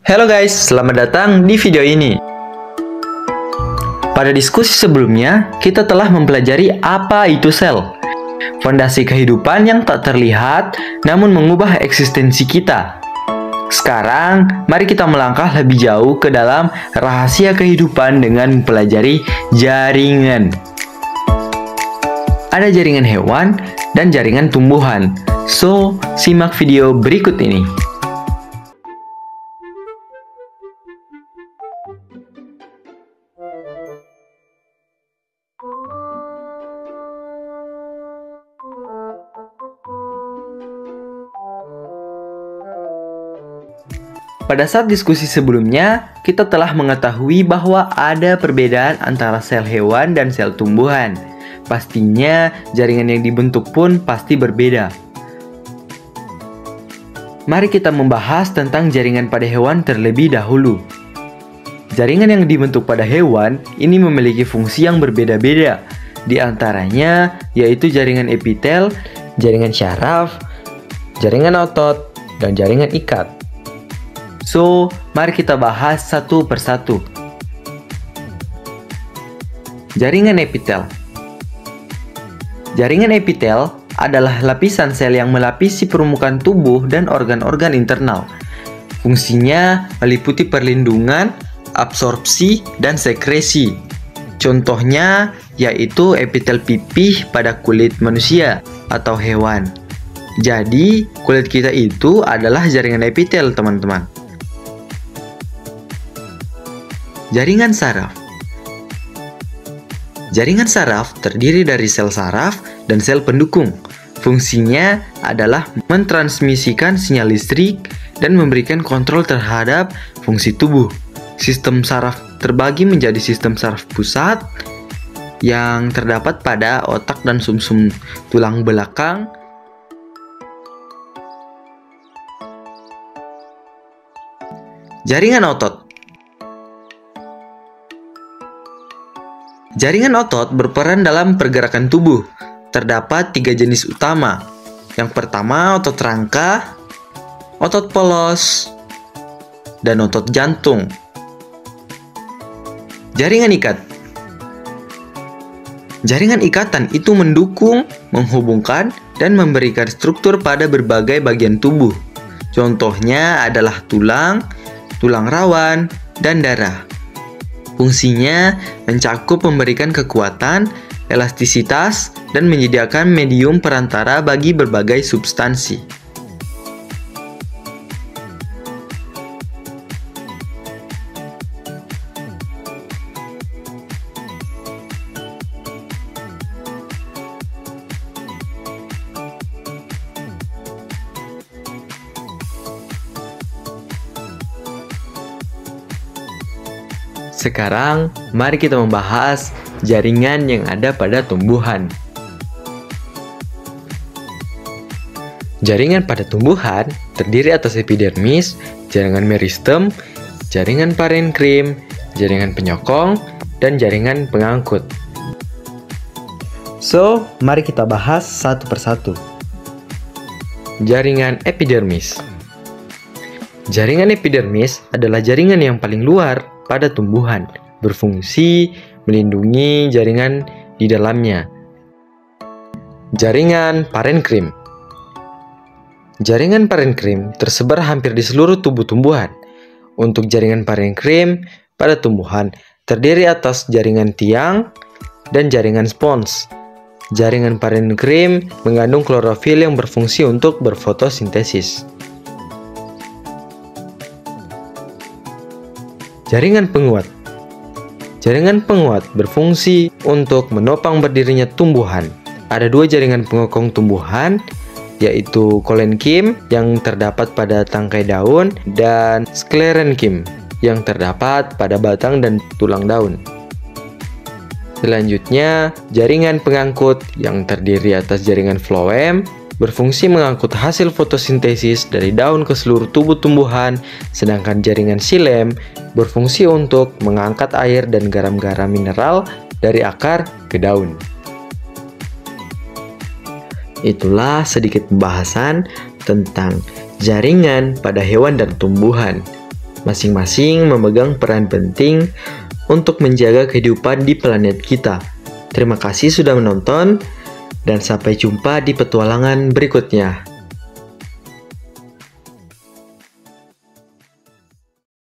Halo guys, selamat datang di video ini. Pada diskusi sebelumnya, kita telah mempelajari apa itu sel. Fondasi kehidupan yang tak terlihat, namun mengubah eksistensi kita. Sekarang, mari kita melangkah lebih jauh ke dalam rahasia kehidupan dengan mempelajari jaringan. Ada jaringan hewan dan jaringan tumbuhan. So, simak video berikut ini. Pada saat diskusi sebelumnya, kita telah mengetahui bahwa ada perbedaan antara sel hewan dan sel tumbuhan. Pastinya, jaringan yang dibentuk pun pasti berbeda. Mari kita membahas tentang jaringan pada hewan terlebih dahulu. Jaringan yang dibentuk pada hewan ini memiliki fungsi yang berbeda-beda. Di antaranya yaitu jaringan epitel, jaringan syaraf, jaringan otot, dan jaringan ikat. So, mari kita bahas satu persatu. Jaringan epitel. Jaringan epitel adalah lapisan sel yang melapisi permukaan tubuh dan organ-organ internal. Fungsinya meliputi perlindungan, absorpsi, dan sekresi. Contohnya yaitu epitel pipih pada kulit manusia atau hewan. Jadi, kulit kita itu adalah jaringan epitel, teman-teman. Jaringan saraf. Jaringan saraf terdiri dari sel saraf dan sel pendukung. Fungsinya adalah mentransmisikan sinyal listrik dan memberikan kontrol terhadap fungsi tubuh. Sistem saraf terbagi menjadi sistem saraf pusat yang terdapat pada otak dan sumsum tulang belakang. Jaringan otot. Jaringan otot berperan dalam pergerakan tubuh. Terdapat 3 jenis utama. Yang pertama, otot rangka, otot polos, dan otot jantung. Jaringan ikat. Jaringan ikatan itu mendukung, menghubungkan, dan memberikan struktur pada berbagai bagian tubuh. Contohnya adalah tulang, tulang rawan, dan darah. Fungsinya mencakup memberikan kekuatan, elastisitas, dan menyediakan medium perantara bagi berbagai substansi. Sekarang, mari kita membahas jaringan yang ada pada tumbuhan. Jaringan pada tumbuhan terdiri atas epidermis, jaringan meristem, jaringan parenkrim, jaringan penyokong, dan jaringan pengangkut. So, mari kita bahas satu persatu. Jaringan epidermis. Jaringan epidermis adalah jaringan yang paling luar pada tumbuhan, berfungsi melindungi jaringan di dalamnya. Jaringan parenkrim. Jaringan parenkrim tersebar hampir di seluruh tubuh tumbuhan. Untuk jaringan parenkrim pada tumbuhan terdiri atas jaringan tiang dan jaringan spons. Jaringan parenkrim mengandung klorofil yang berfungsi untuk berfotosintesis. Jaringan penguat. Jaringan penguat berfungsi untuk menopang berdirinya tumbuhan. Ada 2 jaringan pengokong tumbuhan, yaitu kolenkim yang terdapat pada tangkai daun dan sklerenkim yang terdapat pada batang dan tulang daun. Selanjutnya, jaringan pengangkut yang terdiri atas jaringan floem berfungsi mengangkut hasil fotosintesis dari daun ke seluruh tubuh tumbuhan, sedangkan jaringan xilem berfungsi untuk mengangkat air dan garam-garam mineral dari akar ke daun. Itulah sedikit pembahasan tentang jaringan pada hewan dan tumbuhan. Masing-masing memegang peran penting untuk menjaga kehidupan di planet kita. Terima kasih sudah menonton, dan sampai jumpa di petualangan berikutnya.